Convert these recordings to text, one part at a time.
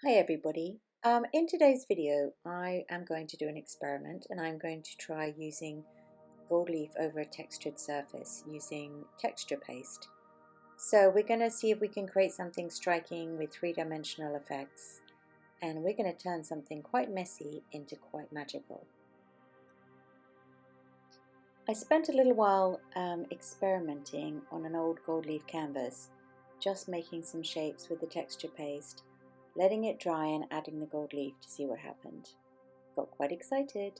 Hi everybody. In today's video I am going to do an experiment and I'm going to try using gold leaf over a textured surface using texture paste. So we're going to see if we can create something striking with three-dimensional effects, and we're going to turn something quite messy into quite magical. I spent a little while experimenting on an old gold leaf canvas, just making some shapes with the texture paste, letting it dry and adding the gold leaf to see what happened. Got quite excited.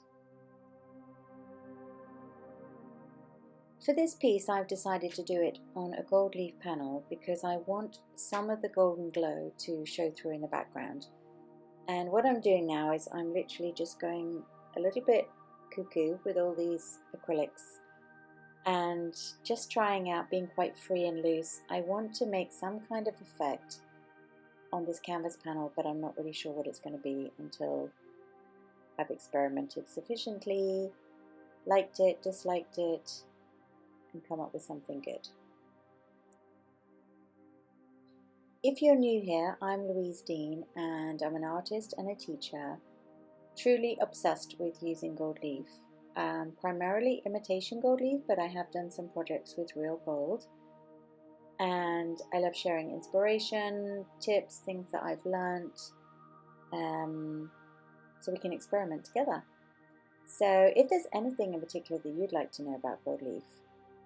For this piece I've decided to do it on a gold leaf panel because I want some of the golden glow to show through in the background. And what I'm doing now is I'm literally just going a little bit cuckoo with all these acrylics and just trying out being quite free and loose. I want to make some kind of effect on this canvas panel, but I'm not really sure what it's going to be until I've experimented sufficiently, liked it, disliked it, and come up with something good. If you're new here, I'm Louise Dean and I'm an artist and a teacher, truly obsessed with using gold leaf. Primarily imitation gold leaf, but I have done some projects with real gold. And I love sharing inspiration, tips, things that I've learnt, so we can experiment together. So if there's anything in particular that you'd like to know about gold leaf,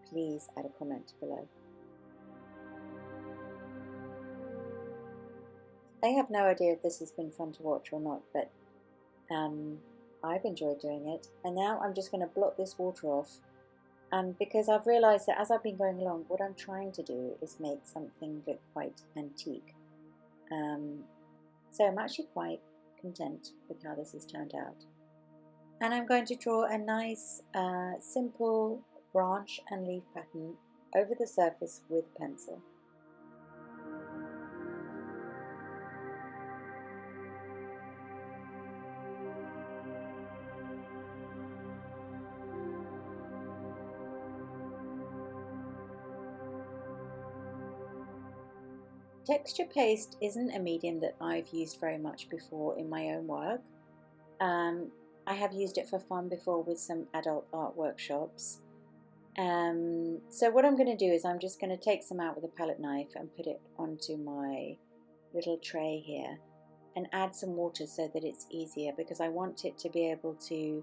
please add a comment below. I have no idea if this has been fun to watch or not, but I've enjoyed doing it. And now I'm just going to blot this water off. Because I've realised that as I've been going along, what I'm trying to do is make something look quite antique. So I'm actually quite content with how this has turned out. And I'm going to draw a nice, simple branch and leaf pattern over the surface with a pencil. Texture paste isn't a medium that I've used very much before in my own work. I have used it for fun before with some adult art workshops. So what I'm going to do is I'm just going to take some out with a palette knife and put it onto my little tray here and add some water so that it's easier, because I want it to be able to,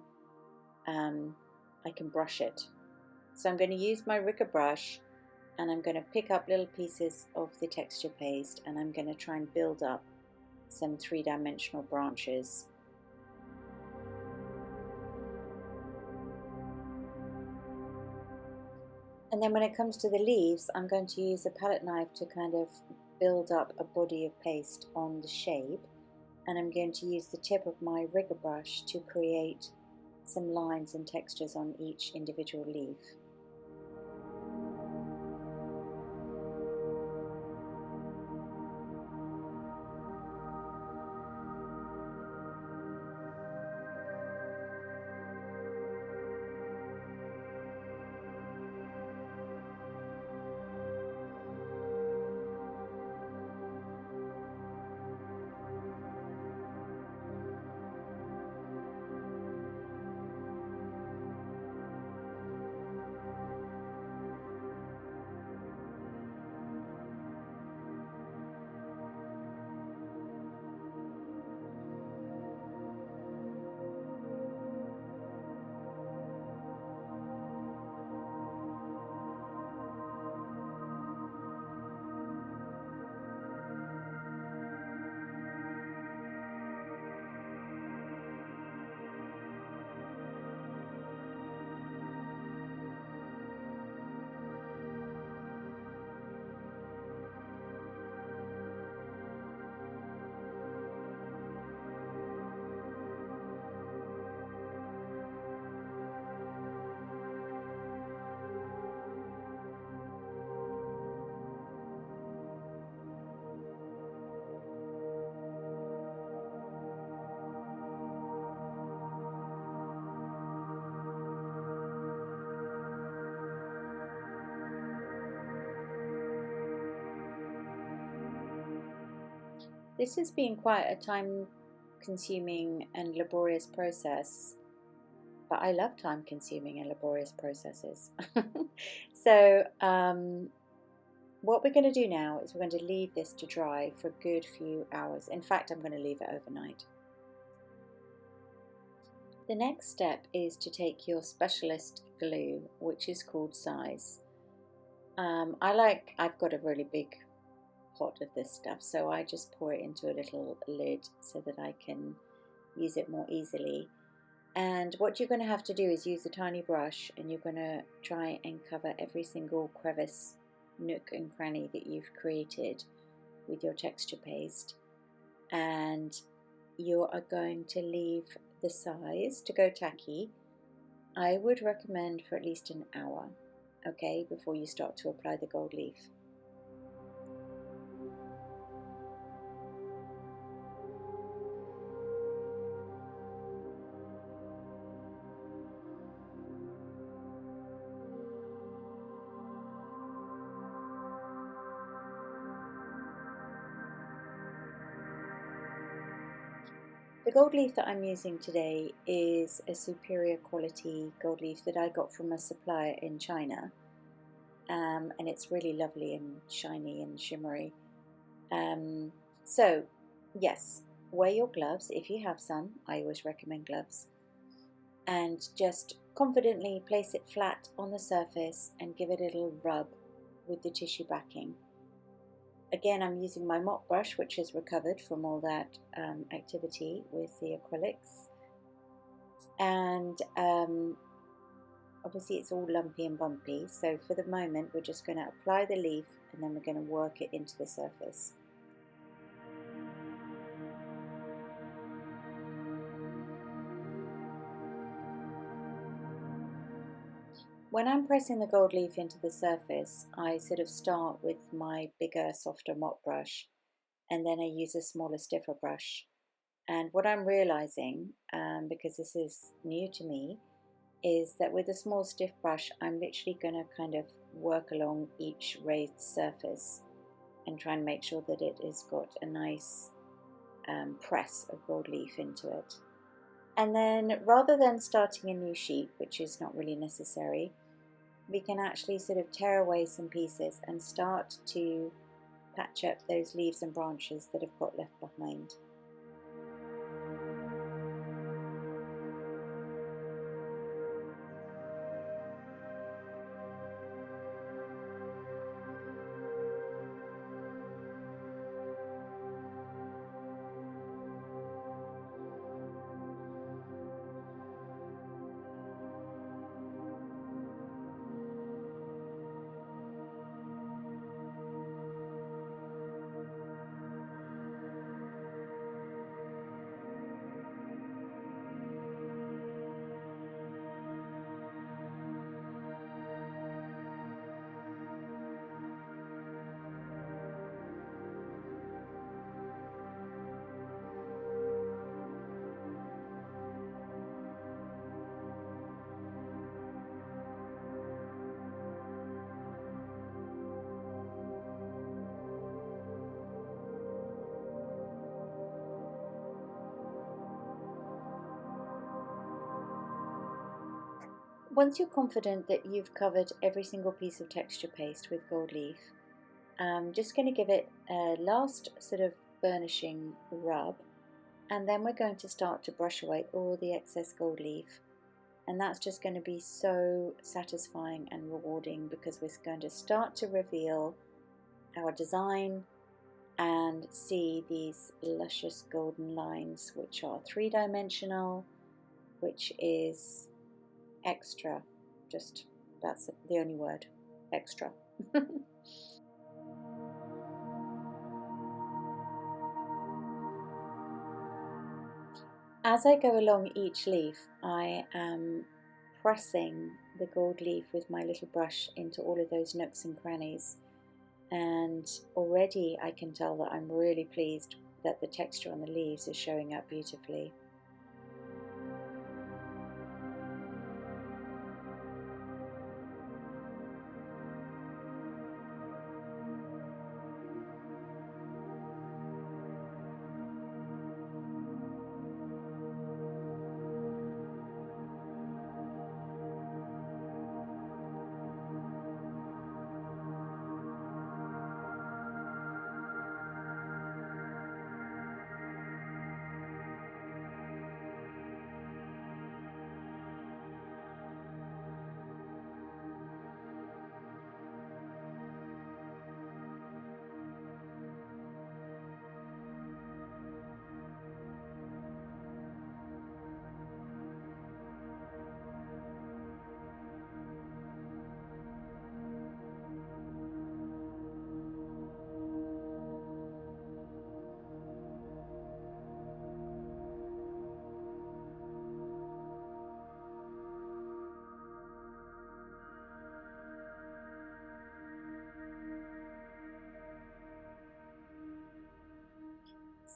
I can brush it. So I'm going to use my rigger brush and I'm going to pick up little pieces of the texture paste and I'm going to try and build up some three-dimensional branches. And then when it comes to the leaves, I'm going to use a palette knife to kind of build up a body of paste on the shape, and I'm going to use the tip of my rigger brush to create some lines and textures on each individual leaf. This has been quite a time-consuming and laborious process, but I love time-consuming and laborious processes. So what we're going to do now is we're going to leave this to dry for a good few hours. In fact, I'm going to leave it overnight. The next step is to take your specialist glue, which is called size. I've got a really big pot of this stuff, so I just pour it into a little lid so that I can use it more easily. And what you're going to have to do is use a tiny brush, and you're going to try and cover every single crevice, nook and cranny that you've created with your texture paste. And you are going to leave the size to go tacky. I would recommend for at least an hour, okay, before you start to apply the gold leaf. The gold leaf that I'm using today is a superior quality gold leaf that I got from a supplier in China, and it's really lovely and shiny and shimmery. So yes, wear your gloves if you have some. I always recommend gloves, and just confidently place it flat on the surface and give it a little rub with the tissue backing. Again, I'm using my mop brush, which is recovered from all that activity with the acrylics. And obviously it's all lumpy and bumpy, so for the moment we're just going to apply the leaf and then we're going to work it into the surface. When I'm pressing the gold leaf into the surface, I sort of start with my bigger, softer mop brush, and then I use a smaller, stiffer brush. And what I'm realizing, because this is new to me, is that with a small stiff brush, I'm literally going to kind of work along each raised surface and try and make sure that it has got a nice press of gold leaf into it. And then rather than starting a new sheet, which is not really necessary, we can actually sort of tear away some pieces and start to patch up those leaves and branches that have got left behind. Once you're confident that you've covered every single piece of texture paste with gold leaf, I'm just going to give it a last sort of burnishing rub, and then we're going to start to brush away all the excess gold leaf, and that's just going to be so satisfying and rewarding because we're going to start to reveal our design and see these luscious golden lines, which are three-dimensional, which is extra. Just, that's the only word, extra. As I go along each leaf, I am pressing the gold leaf with my little brush into all of those nooks and crannies, and already I can tell that I'm really pleased that the texture on the leaves is showing up beautifully.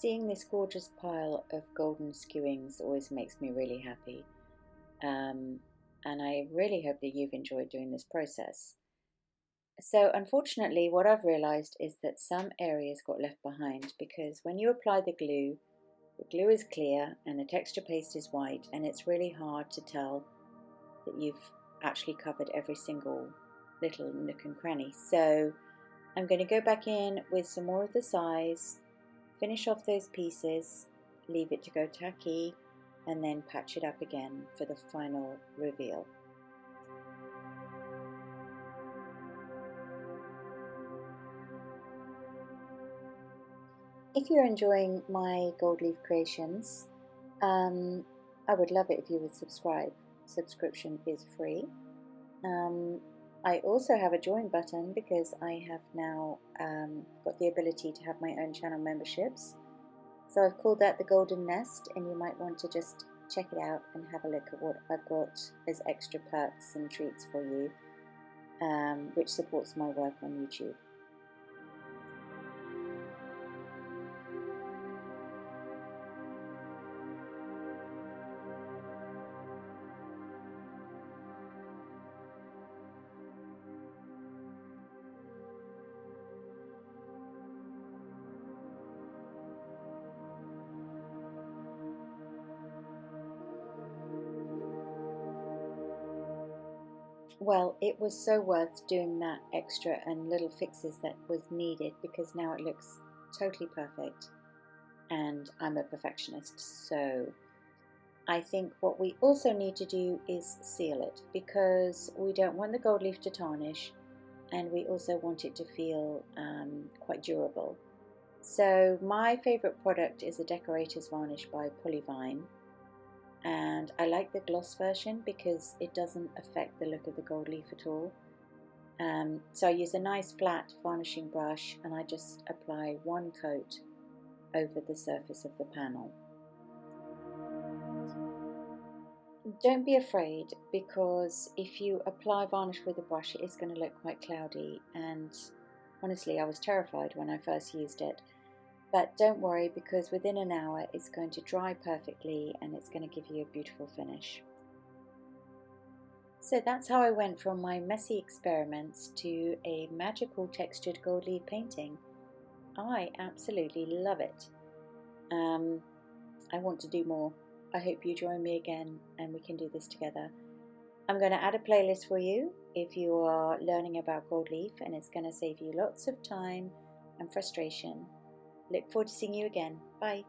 Seeing this gorgeous pile of golden skewings always makes me really happy. And I really hope that you've enjoyed doing this process. So unfortunately, what I've realized is that some areas got left behind because when you apply the glue is clear and the texture paste is white, and it's really hard to tell that you've actually covered every single little nook and cranny. So I'm going to go back in with some more of the size, finish off those pieces, leave it to go tacky, and then patch it up again for the final reveal. If you're enjoying my Goldleaf creations, I would love it if you would subscribe. Subscription is free. I also have a join button because I have now got the ability to have my own channel memberships. So I've called that the Golden Nest, and you might want to just check it out and have a look at what I've got as extra perks and treats for you, which supports my work on YouTube. Well, it was so worth doing that extra and little fixes that was needed, because now it looks totally perfect and I'm a perfectionist. So I think what we also need to do is seal it, because we don't want the gold leaf to tarnish, and we also want it to feel quite durable. So my favorite product is a Decorators Varnish by Polyvine. And I like the gloss version because it doesn't affect the look of the gold leaf at all. So I use a nice flat varnishing brush and I just apply one coat over the surface of the panel. Don't be afraid, because if you apply varnish with a brush it is going to look quite cloudy, and honestly I was terrified when I first used it. But don't worry, because within an hour it's going to dry perfectly and it's going to give you a beautiful finish. So that's how I went from my messy experiments to a magical textured gold leaf painting. I absolutely love it. I want to do more. I hope you join me again and we can do this together. I'm going to add a playlist for you if you are learning about gold leaf, and it's going to save you lots of time and frustration. Look forward to seeing you again. Bye.